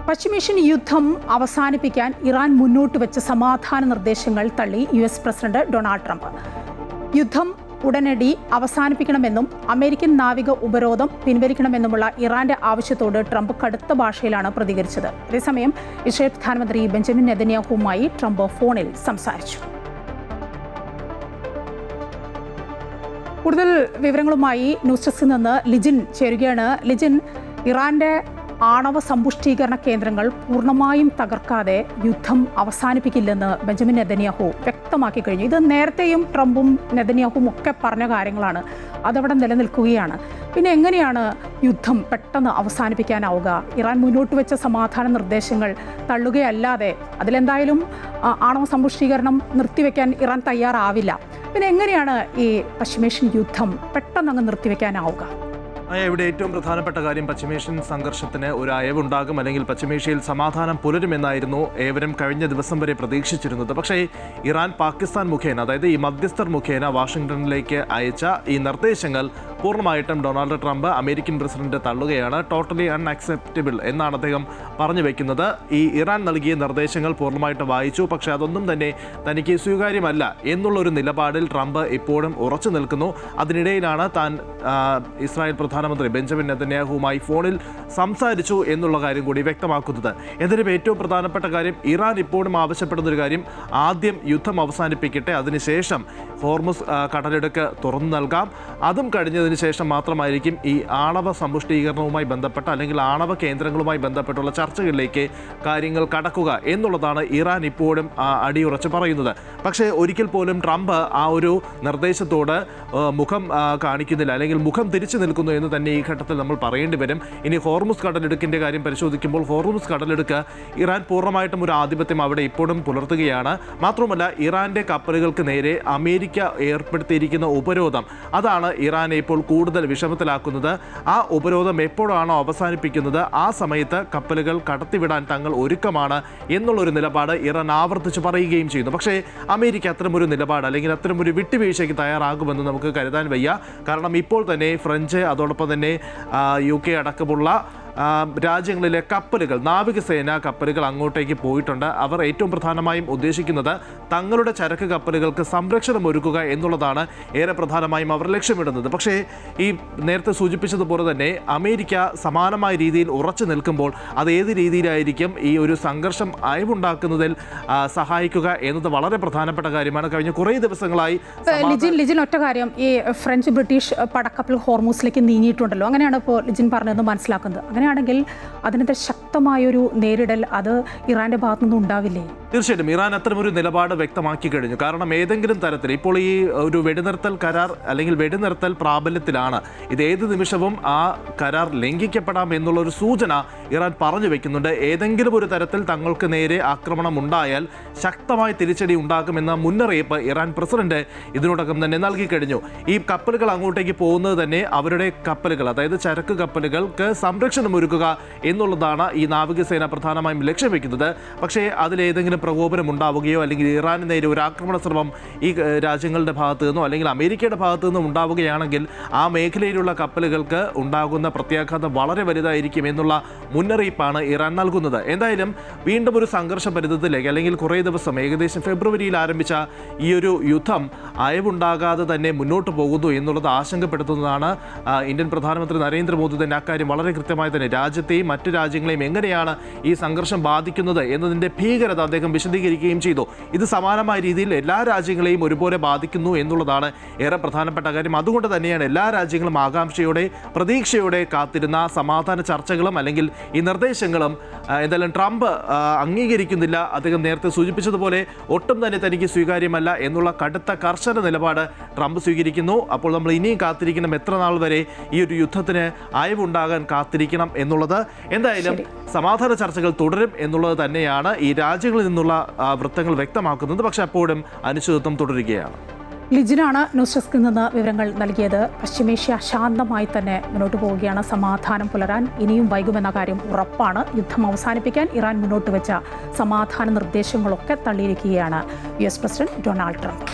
പശ്ചിമേഷ്യൻ യുദ്ധം അവസാനിപ്പിക്കാൻ ഇറാൻ മുന്നോട്ട് വെച്ച സമാധാന നിർദ്ദേശങ്ങൾ തള്ളി US പ്രസിഡന്റ് ഡൊണാൾഡ് ട്രംപ്. യുദ്ധം ഉടനടി അവസാനിപ്പിക്കണമെന്നും അമേരിക്കൻ നാവിക ഉപരോധം പിൻവലിക്കണമെന്നുമുള്ള ഇറാന്റെ ആവശ്യത്തോട് ട്രംപ് കടുത്ത ഭാഷയിലാണ് പ്രതികരിച്ചത്. അതേസമയം ഇസ്രായേൽ പ്രധാനമന്ത്രി ബെഞ്ചമിൻ നെതന്യാഹുവുമായി ട്രംപ് ഫോണിൽ സംസാരിച്ചു. കൂടുതൽ വിവരങ്ങളുമായി ന്യൂസ് ഡെസ്കിൽ നിന്ന് ലിജിൻ ചേരുകയാണ്. ലിജിൻ, ഇറാന്റെ ആണവ സമ്പുഷ്ടീകരണ കേന്ദ്രങ്ങൾ പൂർണ്ണമായും തകർക്കാതെ യുദ്ധം അവസാനിപ്പിക്കില്ലെന്ന് ബെഞ്ചമിൻ നെതന്യാഹു വ്യക്തമാക്കി കഴിഞ്ഞു. ഇത് നേരത്തെയും ട്രംപും നെതന്യാഹുവും ഒക്കെ പറഞ്ഞ കാര്യങ്ങളാണ്, അതവിടെ നിലനിൽക്കുകയാണ്. പിന്നെ എങ്ങനെയാണ് യുദ്ധം പെട്ടെന്ന് അവസാനിപ്പിക്കാനാവുക? ഇറാൻ മുന്നോട്ട് വെച്ച സമാധാന നിർദ്ദേശങ്ങൾ തള്ളുകയല്ലാതെ അതിലെന്തായാലും ആണവ സമ്പുഷ്ടീകരണം നിർത്തിവെക്കാൻ ഇറാൻ തയ്യാറാവില്ല. പിന്നെ എങ്ങനെയാണ് ഈ പശ്ചിമേഷ്യൻ യുദ്ധം പെട്ടെന്ന് അങ്ങ് നിർത്തിവെക്കാനാവുക? ഇവിടെ ഏറ്റവും പ്രധാനപ്പെട്ട കാര്യം പശ്ചിമേഷ്യൻ സംഘർഷത്തിന് ഒരു അയവുണ്ടാകും, അല്ലെങ്കിൽ പശ്ചിമേഷ്യയിൽ സമാധാനം പുലരുമെന്നായിരുന്നു ഏവരും കഴിഞ്ഞ ദിവസം വരെ പ്രതീക്ഷിച്ചിരുന്നത്. പക്ഷേ ഇറാൻ പാകിസ്ഥാൻ മുഖേന, അതായത് ഈ മധ്യസ്ഥർ മുഖേന വാഷിംഗ്ടണിലേക്ക് അയച്ച ഈ നിർദ്ദേശങ്ങൾ പൂർണ്ണമായിട്ടും ഡൊണാൾഡ് ട്രംപ് അമേരിക്കൻ പ്രസിഡന്റ് തള്ളുകയാണ്. ടോട്ടലി അൺഅക്സെപ്റ്റബിൾ എന്നാണ് അദ്ദേഹം പറഞ്ഞു വയ്ക്കുന്നത്. ഈ ഇറാൻ നൽകിയ നിർദ്ദേശങ്ങൾ പൂർണ്ണമായിട്ട് വായിച്ചു, പക്ഷേ അതൊന്നും തന്നെ തനിക്ക് സ്വീകാര്യമല്ല എന്നുള്ളൊരു നിലപാടിൽ ട്രംപ് ഇപ്പോഴും ഉറച്ചു നിൽക്കുന്നു. അതിനിടയിലാണ് താൻ ഇസ്രായേൽ പ്രധാനമന്ത്രി ബെഞ്ചമിൻ നെതന്യാഹുവുമായി ഫോണിൽ സംസാരിച്ചു എന്നുള്ള കാര്യം കൂടി വ്യക്തമാക്കുന്നത്. എന്നിട്ടും ഏറ്റവും പ്രധാനപ്പെട്ട കാര്യം, ഇറാൻ ഇപ്പോഴും ആവശ്യപ്പെടുന്ന ഒരു കാര്യം, ആദ്യം യുദ്ധം അവസാനിപ്പിക്കട്ടെ, അതിനുശേഷം ഹോർമുസ് കടലിടുക്ക് തുറന്നു നൽകാം, അതും കഴിഞ്ഞതിന് ശേഷം മാത്രമായിരിക്കും ഈ ആണവ സമ്പുഷ്ടീകരണവുമായി ബന്ധപ്പെട്ട അല്ലെങ്കിൽ ആണവ കേന്ദ്രങ്ങളുമായി ബന്ധപ്പെട്ടുള്ള ചർച്ചകളിലേക്ക് കാര്യങ്ങൾ കടക്കുക എന്നുള്ളതാണ് ഇറാൻ ഇപ്പോഴും അടിയുറച്ച് പറയുന്നത്. പക്ഷേ ഒരിക്കൽ പോലും ട്രംപ് ആ ഒരു നിർദ്ദേശത്തോട് മുഖം കാണിക്കുന്നില്ല, അല്ലെങ്കിൽ മുഖം തിരിച്ചു നിൽക്കുന്നു എന്ന് തന്നെ ഈ ഘട്ടത്തിൽ നമ്മൾ പറയേണ്ടി വരും. ഇനി ഹോർമുസ് കടലിടുക്കിൻ്റെ കാര്യം പരിശോധിക്കുമ്പോൾ, ഹോർമുസ് കടലിടുക്ക് ഇറാൻ പൂർണ്ണമായിട്ടും ഒരു ആധിപത്യം അവിടെ ഇപ്പോഴും പുലർത്തുകയാണ്. മാത്രമല്ല, ഇറാന്റെ കപ്പലുകൾക്ക് നേരെ അമേരിക്ക ഏർപ്പെടുത്തിയിരിക്കുന്ന ഉപരോധം, അതാണ് ഇറാനെ ഇപ്പോൾ കൂടുതൽ വിഷമത്തിലാക്കുന്നത്. ആ ഉപരോധം എപ്പോഴാണോ അവസാനിപ്പിക്കുന്നത് ആ സമയത്ത് കപ്പലുകൾ കടത്തിവിടാൻ തങ്ങൾ ഒരുക്കമാണ് എന്നുള്ളൊരു നിലപാട് ഇറാൻ ആവർത്തിച്ച് പറയുകയും ചെയ്യുന്നു. പക്ഷേ അമേരിക്ക അത്തരമൊരു നിലപാട് അല്ലെങ്കിൽ അത്തരമൊരു വിട്ടുവീഴ്ചയ്ക്ക് തയ്യാറാകുമെന്ന് നമുക്ക് കരുതാൻ വയ്യ. കാരണം ഇപ്പോൾ തന്നെ ഫ്രഞ്ച്, അതോടൊപ്പം തന്നെ UK അടക്കമുള്ള രാജ്യങ്ങളിലെ കപ്പലുകൾ, നാവികസേന കപ്പലുകൾ അങ്ങോട്ടേക്ക് പോയിട്ടുണ്ട്. അവർ ഏറ്റവും പ്രധാനമായും ഉദ്ദേശിക്കുന്നത് തങ്ങളുടെ ചരക്ക് കപ്പലുകൾക്ക് സംരക്ഷണം ഒരുക്കുക എന്നുള്ളതാണ് ഏറെ പ്രധാനമായും അവർ ലക്ഷ്യമിടുന്നത്. പക്ഷേ ഈ നേരത്തെ സൂചിപ്പിച്ചതുപോലെ തന്നെ അമേരിക്ക സമാനമായ രീതിയിൽ ഉറച്ചു നിൽക്കുമ്പോൾ അത് ഏത് രീതിയിലായിരിക്കും ഈ ഒരു സംഘർഷം അയവുണ്ടാക്കുന്നതിൽ സഹായിക്കുക എന്നത് വളരെ പ്രധാനപ്പെട്ട കാര്യമാണ്. കഴിഞ്ഞ കുറേ ദിവസങ്ങളായി ലിജിൻ ഒറ്റ കാര്യം, ഈ ഫ്രഞ്ച് ബ്രിട്ടീഷ് പടക്കപ്പൽ ഹോർമൂസിലേക്ക് നീങ്ങിയിട്ടുണ്ടല്ലോ, അങ്ങനെയാണ് ഇപ്പോൾ ലിജിൻ പറഞ്ഞതെന്ന് മനസ്സിലാക്കുന്നത്. അങ്ങനെയാണെങ്കിൽ അതിനെതിരെ ശക്തമായൊരു നേരിടൽ അത് ഇറാന്റെ ഭാഗത്തുനിന്നും ഉണ്ടാവില്ലേ? തീർച്ചയായിട്ടും ഇറാൻ അത്തരമൊരു നിലപാട് വ്യക്തമാക്കി കഴിഞ്ഞു. കാരണം ഏതെങ്കിലും തരത്തിൽ ഇപ്പോൾ ഈ ഒരു വെടിനിർത്തൽ കരാർ അല്ലെങ്കിൽ വെടിനിർത്തൽ പ്രാബല്യത്തിലാണ്. ഇത് ഏത് നിമിഷവും ആ കരാർ ലംഘിക്കപ്പെടാം എന്നുള്ളൊരു സൂചന ഇറാൻ പറഞ്ഞു വെക്കുന്നുണ്ട്. ഏതെങ്കിലും ഒരു തരത്തിൽ തങ്ങൾക്ക് നേരെ ആക്രമണം ഉണ്ടായാൽ ശക്തമായ തിരിച്ചടി ഉണ്ടാകുമെന്ന മുന്നറിയിപ്പ് ഇറാൻ പ്രസിഡന്റ് ഇതിനോടകം തന്നെ നൽകി കഴിഞ്ഞു. ഈ കപ്പലുകൾ അങ്ങോട്ടേക്ക് പോകുന്നത് തന്നെ അവരുടെ കപ്പലുകൾ, അതായത് ചരക്ക് കപ്പലുകൾക്ക് സംരക്ഷണം ഒരുക്കുക എന്നുള്ളതാണ് ഈ നാവികസേന പ്രധാനമായും ലക്ഷ്യം വെക്കുന്നത്. പക്ഷേ അതിലേതെങ്കിലും പ്രകോപനം ഉണ്ടാവുകയോ അല്ലെങ്കിൽ ഇറാന് നേരെ ഒരു ആക്രമണ ശ്രമം ഈ രാജ്യങ്ങളുടെ ഭാഗത്തു നിന്നോ അല്ലെങ്കിൽ അമേരിക്കയുടെ ഭാഗത്തു നിന്നും ഉണ്ടാവുകയാണെങ്കിൽ ആ മേഖലയിലുള്ള കപ്പലുകൾക്ക് ഉണ്ടാകുന്ന പ്രത്യാഘാതം വളരെ വലുതായിരിക്കും എന്നുള്ള മുന്നറിയിപ്പാണ് ഇറാൻ നൽകുന്നത്. എന്തായാലും വീണ്ടും ഒരു സംഘർഷ പരിതത്തിലേക്ക്, അല്ലെങ്കിൽ കുറേ ദിവസം, ഏകദേശം ഫെബ്രുവരിയിൽ ആരംഭിച്ച ഈ ഒരു യുദ്ധം അയവുണ്ടാകാതെ തന്നെ മുന്നോട്ട് പോകുന്നു എന്നുള്ളത് ആശങ്കപ്പെടുത്തുന്നതാണ്. ഇന്ത്യൻ പ്രധാനമന്ത്രി നരേന്ദ്രമോദി തന്നെ അക്കാര്യം വളരെ കൃത്യമായി തന്നെ രാജ്യത്തെയും മറ്റു രാജ്യങ്ങളെയും എങ്ങനെയാണ് ഈ സംഘർഷം ബാധിക്കുന്നത് എന്നതിൻ്റെ ഭീകരത അദ്ദേഹം വിശദീകരിക്കുകയും ചെയ്തു. ഇത് സമാനമായ രീതിയിൽ എല്ലാ രാജ്യങ്ങളെയും ഒരുപോലെ ബാധിക്കുന്നു എന്നുള്ളതാണ് ഏറെ പ്രധാനപ്പെട്ട കാര്യം. അതുകൊണ്ട് തന്നെയാണ് എല്ലാ രാജ്യങ്ങളും ആകാംക്ഷയോടെ, പ്രതീക്ഷയോടെ കാത്തിരുന്ന സമാധാന ചർച്ചകളും അല്ലെങ്കിൽ ഈ നിർദ്ദേശങ്ങളും എന്തായാലും ട്രംപ് അംഗീകരിക്കുന്നില്ല. അദ്ദേഹം നേരത്തെ സൂചിപ്പിച്ചതുപോലെ ഒട്ടും തന്നെ തനിക്ക് സ്വീകാര്യമല്ല എന്നുള്ള കടുത്ത കർശന നിലപാട് ട്രംപ് സ്വീകരിക്കുന്നു. അപ്പോൾ നമ്മൾ ഇനിയും കാത്തിരിക്കണം, എത്ര നാൾ വരെ ഈ ഒരു യുദ്ധത്തിന് അയവുണ്ടാകാൻ കാത്തിരിക്കണം എന്നുള്ളത്. എന്തായാലും സമാധാന ചർച്ചകൾ തുടരും എന്നുള്ളത് തന്നെയാണ് ഈ രാജ്യങ്ങളിൽ നിന്നുള്ള വൃത്തങ്ങൾ വ്യക്തമാക്കുന്നത്. പക്ഷെ അപ്പോഴും അനിശ്ചിതത്വം തുടരുകയാണ്. ലിജിനാണ് ന്യൂസ് ഡെസ്കിൽ നിന്ന് വിവരങ്ങൾ നൽകിയത്. പശ്ചിമേഷ്യ ശാന്തമായി തന്നെ മുന്നോട്ട് പോവുകയാണ്. സമാധാനം പുലരാൻ ഇനിയും വൈകുമെന്ന കാര്യം ഉറപ്പാണ്. യുദ്ധം അവസാനിപ്പിക്കാൻ ഇറാൻ മുന്നോട്ട് വെച്ച സമാധാന നിർദ്ദേശങ്ങളൊക്കെ തള്ളിയിരിക്കുകയാണ് US പ്രസിഡന്റ് ഡൊണാൾഡ് ട്രംപ്.